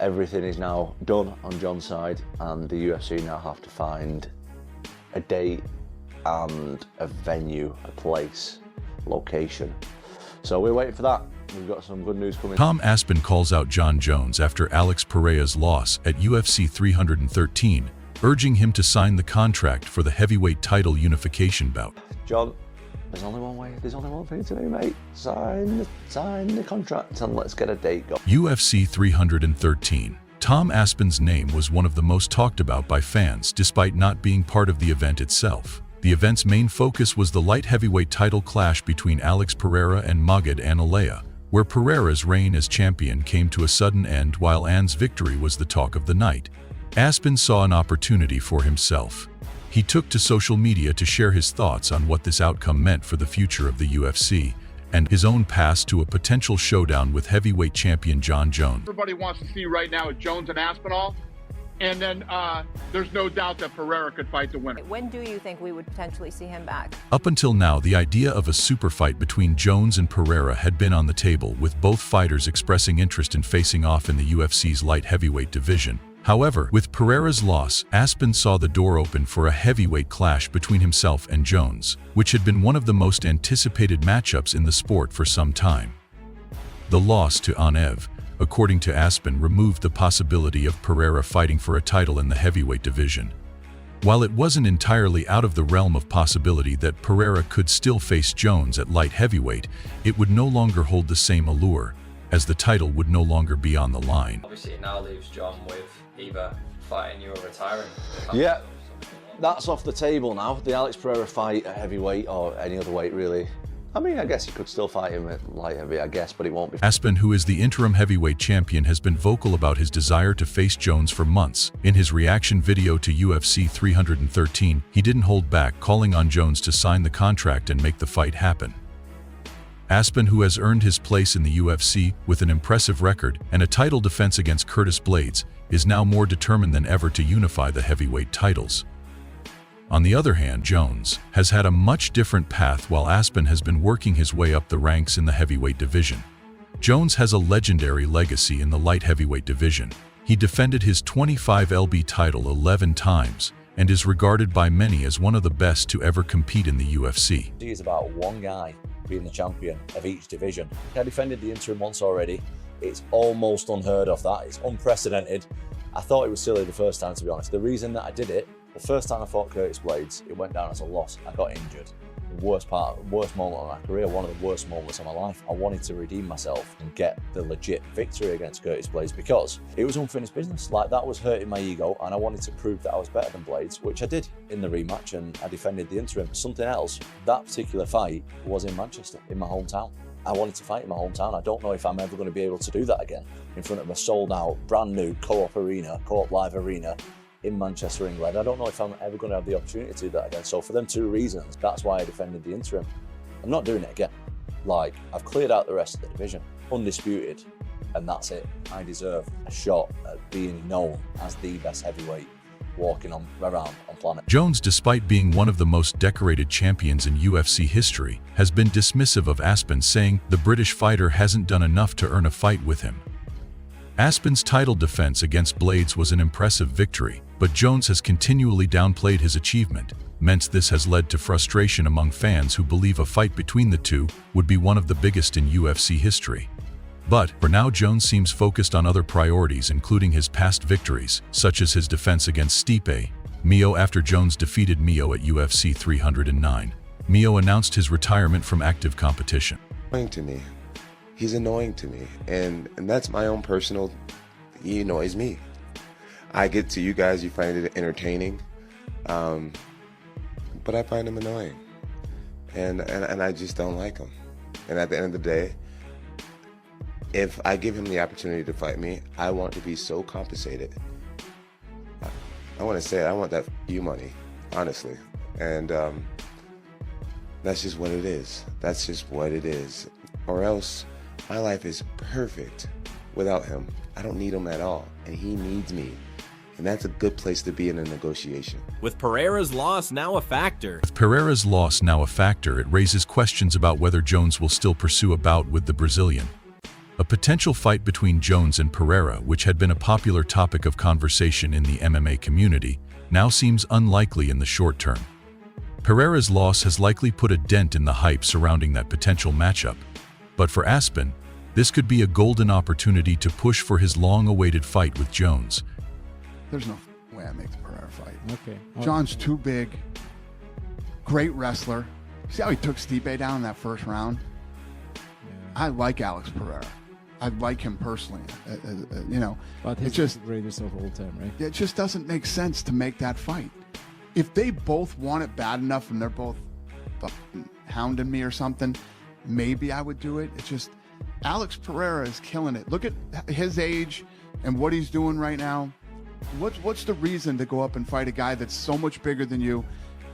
everything is now done on John's side, and the UFC now have to find a date and a venue, a place, location. So we're waiting for that. We've got some good news coming. Tom Aspinall calls out Jon Jones after Alex Pereira's loss at UFC 313, urging him to sign the contract for the heavyweight title unification bout. John, there's only one way, there's only one thing to do, mate. Sign the contract and let's get a date going. UFC 313. Tom Aspinall's name was one of the most talked about by fans despite not being part of the event itself. The event's main focus was the light heavyweight title clash between Alex Pereira and Magomed Ankalaev, where Pereira's reign as champion came to a sudden end while An's victory was the talk of the night. Aspinall saw an opportunity for himself. He took to social media to share his thoughts on what this outcome meant for the future of the UFC and his own path to a potential showdown with heavyweight champion Jon Jones. Everybody wants to see right now is Jones and Aspinall, and then there's no doubt that Pereira could fight the winner. When do you think we would potentially see him back? Up until now, the idea of a super fight between Jones and Pereira had been on the table, with both fighters expressing interest in facing off in the UFC's light heavyweight division. However, with Pereira's loss, Aspinall saw the door open for a heavyweight clash between himself and Jones, which had been one of the most anticipated matchups in the sport for some time. The loss to Ankalaev, according to Aspinall, removed the possibility of Pereira fighting for a title in the heavyweight division. While it wasn't entirely out of the realm of possibility that Pereira could still face Jones at light heavyweight, it would no longer hold the same allure, as the title would no longer be on the line. Obviously it now leaves John with either fighting you or retiring. Yeah, that's off the table now. The Alex Pereira fight at heavyweight or any other weight, really. I mean, I guess you could still fight him at light heavy, I guess, but it won't be. Aspinall, who is the interim heavyweight champion, has been vocal about his desire to face Jones for months. In his reaction video to UFC 313, he didn't hold back, calling on Jones to sign the contract and make the fight happen. Aspinall, who has earned his place in the UFC with an impressive record and a title defense against Curtis Blaydes, is now more determined than ever to unify the heavyweight titles. On the other hand, Jones has had a much different path while Aspinall has been working his way up the ranks in the heavyweight division. Jones has a legendary legacy in the light heavyweight division. He defended his 25 lb title 11 times and is regarded by many as one of the best to ever compete in the UFC. It is about one guy being the champion of each division. I defended the interim once already. It's almost unheard of, that. It's unprecedented. I thought it was silly the first time, to be honest. The reason that I did it, the first time I fought Curtis Blaydes, it went down as a loss. I got injured. The worst moment of my career, one of the worst moments of my life. I wanted to redeem myself and get the legit victory against Curtis Blaydes because it was unfinished business. Like, that was hurting my ego, and I wanted to prove that I was better than Blaydes, which I did in the rematch, and I defended the interim. Something else, that particular fight was in Manchester, in my hometown. I wanted to fight in my hometown. I don't know if I'm ever going to be able to do that again in front of a sold-out, brand new Co-op Live arena in Manchester, England. I don't know if I'm ever going to have the opportunity to do that again. So for them two reasons, that's why I defended the interim. I'm not doing it again. Like, I've cleared out the rest of the division, undisputed, and that's it. I deserve a shot at being known as the best heavyweight walking around on planet. Jones, despite being one of the most decorated champions in UFC history, has been dismissive of Aspinall, saying the British fighter hasn't done enough to earn a fight with him. Aspinall's title defense against Blaydes was an impressive victory, but Jones has continually downplayed his achievement. This has led to frustration among fans who believe a fight between the two would be one of the biggest in UFC history. But for now, Jones seems focused on other priorities, including his past victories, such as his defense against Stipe Miocic after Jones defeated Miocic at UFC 309. Miocic announced his retirement from active competition. Annoying to me. He's annoying to me, and that's my own personal. He annoys me. I get to you guys, you find it entertaining, but I find him annoying, and I just don't like him. And at the end of the day, if I give him the opportunity to fight me, I want to be so compensated. I want to say it, I want that you money, honestly. And that's just what it is. That's just what it is. Or else, my life is perfect without him. I don't need him at all, and he needs me. And that's a good place to be in a negotiation. With Pereira's loss now a factor. It raises questions about whether Jones will still pursue a bout with the Brazilian. A potential fight between Jones and Pereira, which had been a popular topic of conversation in the MMA community, now seems unlikely in the short term. Pereira's loss has likely put a dent in the hype surrounding that potential matchup. But for Aspin, this could be a golden opportunity to push for his long-awaited fight with Jones. There's no way I make the Pereira fight. Okay. John's too big. Great wrestler. See how he took Stipe down in that first round? Yeah. I like Alex Pereira. I like him personally. But he's just the greatest of all time, right? It just doesn't make sense to make that fight. If they both want it bad enough and they're both fucking hounding me or something, maybe I would do it. It's just Alex Pereira is killing it. Look at his age and what he's doing right now. What's the reason to go up and fight a guy that's so much bigger than you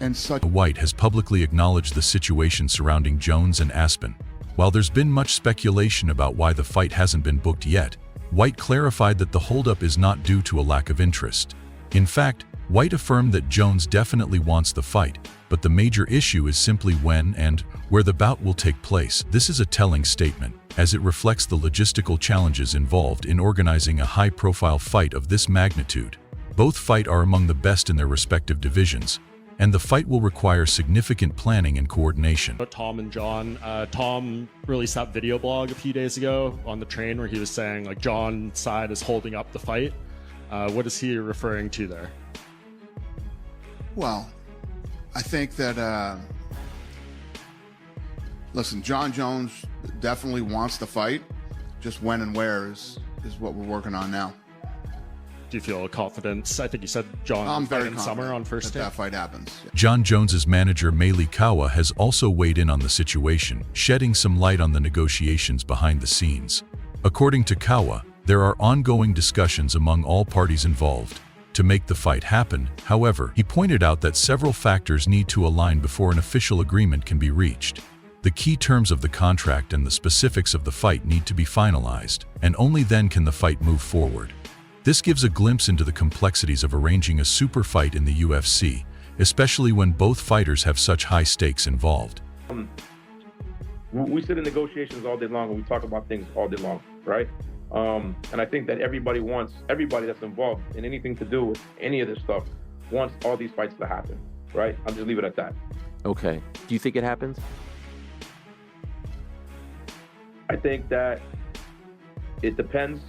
and such? White has publicly acknowledged the situation surrounding Jones and Aspin. While there's been much speculation about why the fight hasn't been booked yet, White clarified that the holdup is not due to a lack of interest. In fact, White affirmed that Jones definitely wants the fight, but the major issue is simply when and where the bout will take place. This is a telling statement, as it reflects the logistical challenges involved in organizing a high-profile fight of this magnitude. Both fight are among the best in their respective divisions, and the fight will require significant planning and coordination. Tom and John. Tom released that video blog a few days ago on the train where he was saying like John's side is holding up the fight. What is he referring to there? Well, I think that, listen, John Jones definitely wants the fight. Just when and where is what we're working on now. Do you feel confidence? I think you said John I'm very in summer on first that day. that fight happens. Yeah. John Jones's manager Meili Kawa has also weighed in on the situation, shedding some light on the negotiations behind the scenes. According to Kawa, there are ongoing discussions among all parties involved to make the fight happen. However, he pointed out that several factors need to align before an official agreement can be reached. The key terms of the contract and the specifics of the fight need to be finalized, and only then can the fight move forward. This gives a glimpse into the complexities of arranging a super fight in the UFC, especially when both fighters have such high stakes involved. We sit in negotiations all day long and we talk about things all day long, right? And I think that everybody that's involved in anything to do with any of this stuff wants all these fights to happen, right? I'll just leave it at that. Okay. Do you think it happens? I think that it depends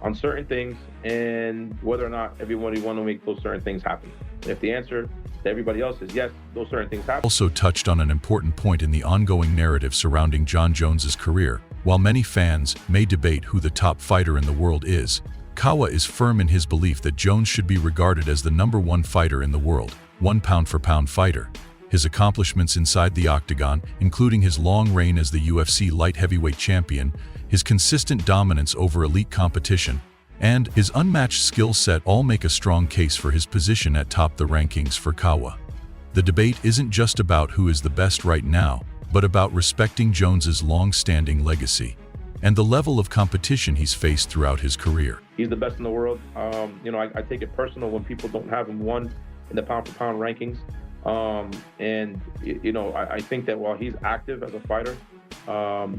on certain things and whether or not everybody want to make those certain things happen. And if the answer to everybody else is yes, those certain things happen. Also touched on an important point in the ongoing narrative surrounding John Jones's career. While many fans may debate who the top fighter in the world is, Kawa is firm in his belief that Jones should be regarded as the #1 fighter in the world, one pound-for-pound fighter. His accomplishments inside the octagon, including his long reign as the UFC light heavyweight champion, his consistent dominance over elite competition, and his unmatched skill set all make a strong case for his position atop the rankings for Kawa. The debate isn't just about who is the best right now, but about respecting Jones's long-standing legacy and the level of competition he's faced throughout his career. He's the best in the world. I take it personal when people don't have him one in the pound-for-pound rankings. I think that while he's active as a fighter,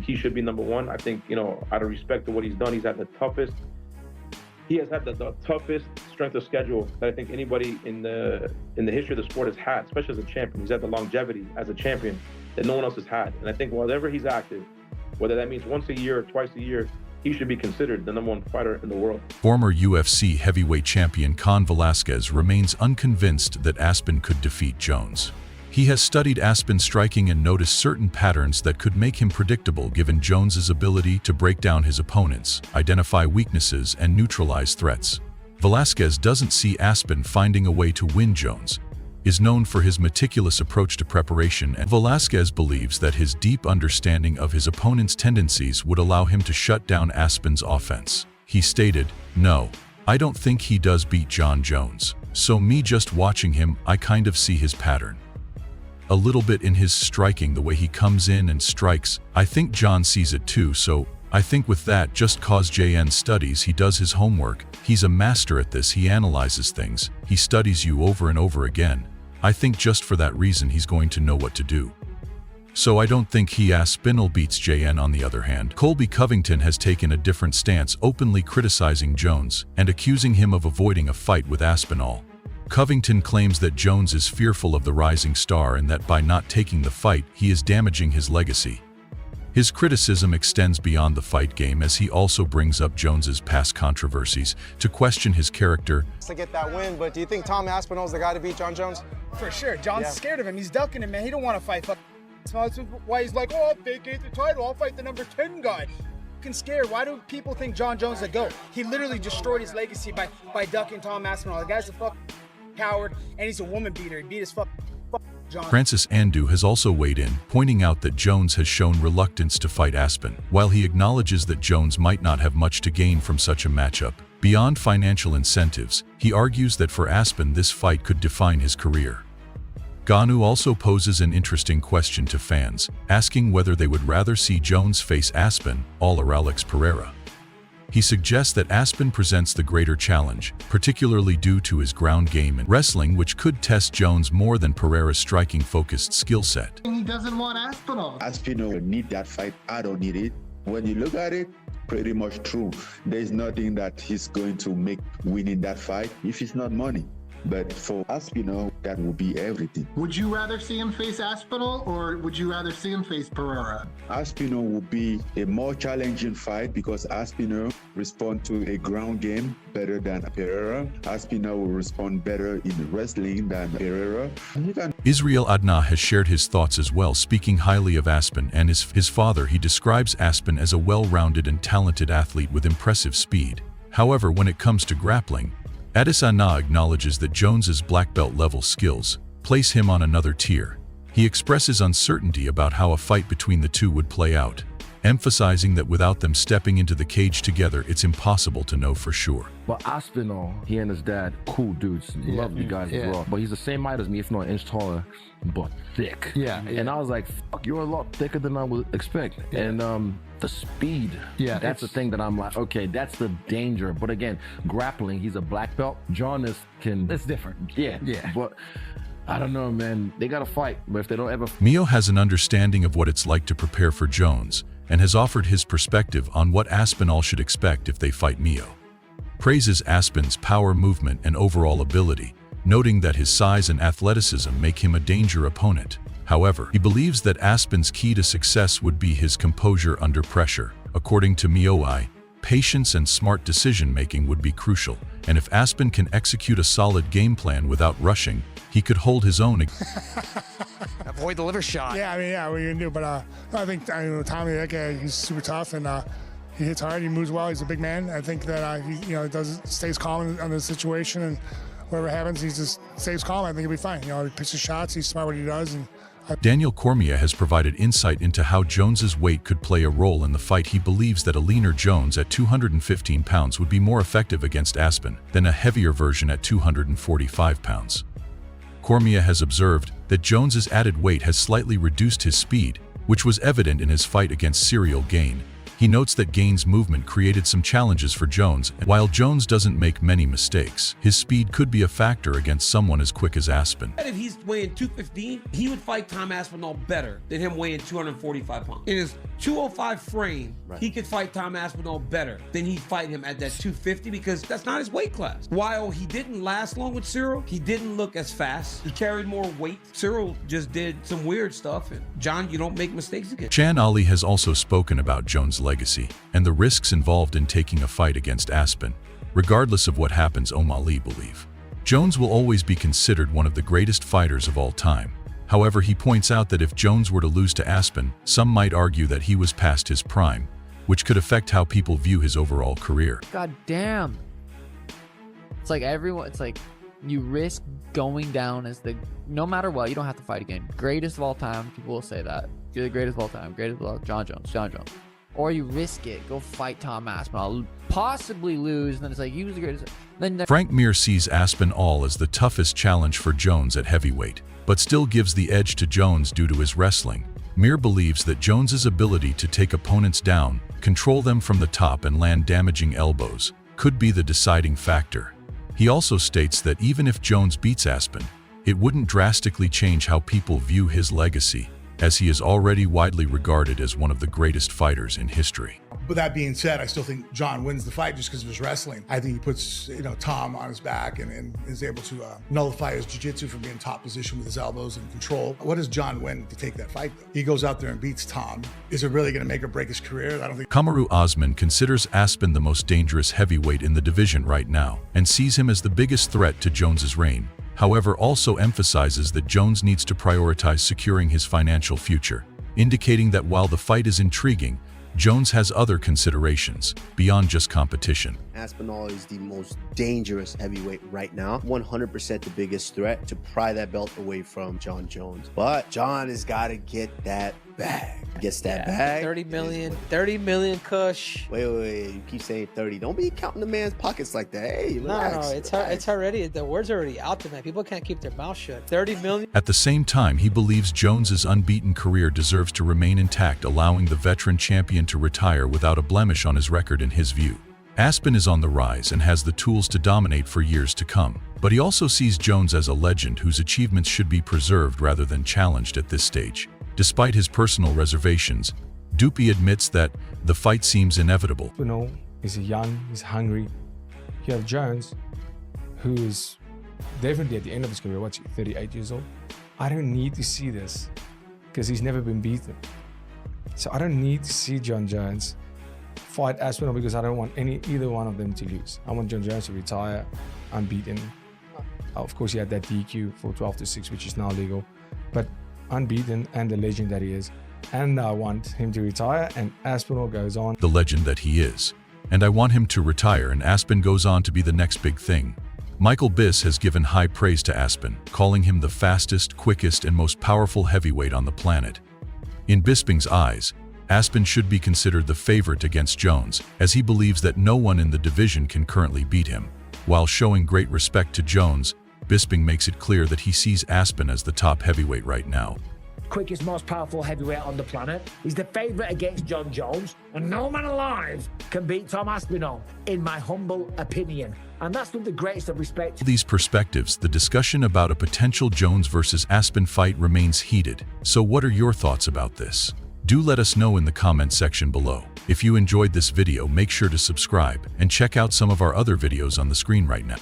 he should be #1. I think, out of respect to what he's done, he has had the toughest strength of schedule that I think anybody in the history of the sport has had, especially as a champion. He's had the longevity as a champion that no one else has had. And I think whenever he's active, whether that means once a year or twice a year, he should be considered the #1 fighter in the world. Former UFC heavyweight champion Cain Velasquez remains unconvinced that Aspin could defeat Jones. He has studied Aspin's striking and noticed certain patterns that could make him predictable given Jones's ability to break down his opponents, identify weaknesses, and neutralize threats. Velasquez doesn't see Aspin finding a way to win. Jones is known for his meticulous approach to preparation, and Velasquez believes that his deep understanding of his opponent's tendencies would allow him to shut down Aspin's offense. He stated, "No, I don't think he does beat John Jones. So me just watching him, I kind of see his pattern. A little bit in his striking, the way he comes in and strikes. I think John sees it too, so I think with that, just cause JN studies, he does his homework. He's a master at this, he analyzes things, he studies you over and over again. I think just for that reason he's going to know what to do." So I don't think Aspinall beats JN. On the other hand, Colby Covington has taken a different stance, openly criticizing Jones and accusing him of avoiding a fight with Aspinall. Covington claims that Jones is fearful of the rising star and that by not taking the fight, he is damaging his legacy. His criticism extends beyond the fight game, as he also brings up Jones's past controversies to question his character. To get that win, but do you think Tom Aspinall's the guy to beat Jon Jones? For sure. John's scared of him. He's ducking him, man. He don't want to fight. That's why he's like, oh, I'll vacate the title. I'll fight the number 10 guy. Fucking scared. Why do people think Jon Jones is a GOAT? He literally destroyed his legacy by ducking Tom Aspinall. The guy's a fucking coward, and he's a woman beater. He beat his fucking John. Francis Andu has also weighed in, pointing out that Jones has shown reluctance to fight Aspen. While he acknowledges that Jones might not have much to gain from such a matchup, beyond financial incentives, he argues that for Aspen this fight could define his career. Ganu also poses an interesting question to fans, asking whether they would rather see Jones face Aspen or Alex Pereira. He suggests that Aspen presents the greater challenge, particularly due to his ground game and wrestling, which could test Jones more than Pereira's striking-focused skill set. He doesn't want Aspinall. Aspinall need that fight. I don't need it. When you look at it, pretty much true. There's nothing that he's going to make winning that fight if it's not money. But for Aspinall, that will be everything. Would you rather see him face Aspinall, or would you rather see him face Pereira? Aspinall will be a more challenging fight because Aspinall respond to a ground game better than Pereira. Aspinall will respond better in wrestling than Pereira. Israel Adna has shared his thoughts as well, speaking highly of Aspen and his father. He describes Aspen as a well-rounded and talented athlete with impressive speed. However, when it comes to grappling, Adesanya acknowledges that Jones's black belt level skills place him on another tier. He expresses uncertainty about how a fight between the two would play out, emphasizing that without them stepping into the cage together, it's impossible to know for sure. But Aspinall, he and his dad, cool dudes, lovely guys as well. But he's the same height as me, if not an inch taller, but thick. And I was like, fuck, you're a lot thicker than I would expect. And the speed, that's the thing that I'm like, okay, that's the danger. But again, grappling, he's a black belt. John it's different. But I don't know, man. They gotta fight, but if they don't ever... Mio has an understanding of what it's like to prepare for Jones and has offered his perspective on what Aspinall should expect if they fight Mio. Praises Aspen's power, movement, and overall ability, noting that his size and athleticism make him a danger opponent. However, he believes that Aspen's key to success would be his composure under pressure. According to Mioi, patience and smart decision-making would be crucial, and if Aspen can execute a solid game plan without rushing, he could hold his own. Avoid the liver shot. Yeah, I mean, what are you gonna do? But I think Tommy, that guy, he's super tough and he hits hard. He moves well. He's a big man. I think that he stays calm on the situation, and whatever happens, he just stays calm. I think he'll be fine. He pitches shots. He's smart what he does. And Daniel Cormier has provided insight into how Jones's weight could play a role in the fight. He believes that a leaner Jones at 215 pounds would be more effective against Aspen than a heavier version at 245 pounds. Cormier has observed that Jones's added weight has slightly reduced his speed, which was evident in his fight against Cyril Gane. He notes that Gane's movement created some challenges for Jones, and while Jones doesn't make many mistakes, his speed could be a factor against someone as quick as Aspen. If he's weighing 215, he would fight Tom Aspinall better than him weighing 245 pounds. In his 205 frame, he could fight Tom Aspinall better than he'd fight him at that 250 because that's not his weight class. While he didn't last long with Cyril, he didn't look as fast. He carried more weight. Cyril just did some weird stuff, and John, you don't make mistakes again. Chan Ali has also spoken about Jones' legacy and the risks involved in taking a fight against Aspen. Regardless of what happens, Ali believe Jones will always be considered one of the greatest fighters of all time. However, he points out that if Jones were to lose to Aspen, some might argue that he was past his prime, which could affect how people view his overall career. God damn. It's like you risk going down as no matter what, you don't have to fight again. Greatest of all time, people will say that. You're the greatest of all time, greatest of all time, Jon Jones. Or you risk it, go fight Tom Aspinall, possibly lose, and then it's like, he was the greatest. Frank Mir sees Aspinall as the toughest challenge for Jones at heavyweight, but still gives the edge to Jones due to his wrestling. Mir believes that Jones's ability to take opponents down, control them from the top and land damaging elbows, could be the deciding factor. He also states that even if Jones beats Aspen, it wouldn't drastically change how people view his legacy. as he is already widely regarded as one of the greatest fighters in history. But that being said, I still think John wins the fight just because of his wrestling. I think he puts, Tom on his back and is able to nullify his jiu-jitsu from being top position with his elbows and control. What does John win to take that fight, though? He goes out there and beats Tom. Is it really going to make or break his career? I don't think. Kamaru Usman considers Aspin the most dangerous heavyweight in the division right now and sees him as the biggest threat to Jones's reign. However, also emphasizes that Jones needs to prioritize securing his financial future, indicating that while the fight is intriguing, Jones has other considerations beyond just competition. Aspinall is the most dangerous heavyweight right now. 100% the biggest threat to pry that belt away from John Jones. But John has got to get that bag. Gets that bag. 30 million Kush. Wait, you keep saying 30. Don't be counting the man's pockets like that. Hey, relax. No, it's already, the word's already out there, man. People can't keep their mouth shut. 30 million. At the same time, he believes Jones's unbeaten career deserves to remain intact, allowing the veteran champion to retire without a blemish on his record in his view. Aspin is on the rise and has the tools to dominate for years to come, but he also sees Jones as a legend whose achievements should be preserved rather than challenged at this stage. Despite his personal reservations, Dupi admits that the fight seems inevitable. He's young, he's hungry. You have Jones, who is definitely at the end of his career, 38 years old. I don't need to see this because he's never been beaten. So I don't need to see John Jones fight Aspinall because I don't want either one of them to lose. I want John Jones to retire unbeaten. Of course, he had that DQ for 12-6, which is now legal, but unbeaten and the legend that he is. And I want him to retire and Aspinall goes on. The legend that he is. And I want him to retire and Aspin goes on to be the next big thing. Michael Biss has given high praise to Aspin, calling him the fastest, quickest, and most powerful heavyweight on the planet. In Bisping's eyes, Aspin should be considered the favorite against Jones, as he believes that no one in the division can currently beat him. While showing great respect to Jones, Bisping makes it clear that he sees Aspin as the top heavyweight right now. Quickest, most powerful heavyweight on the planet. He's the favourite against John Jones, and no man alive can beat Tom Aspinall, in my humble opinion. And that's with the greatest of respect. These perspectives, the discussion about a potential Jones versus Aspin fight remains heated. So what are your thoughts about this? Do let us know in the comment section below. If you enjoyed this video, make sure to subscribe and check out some of our other videos on the screen right now.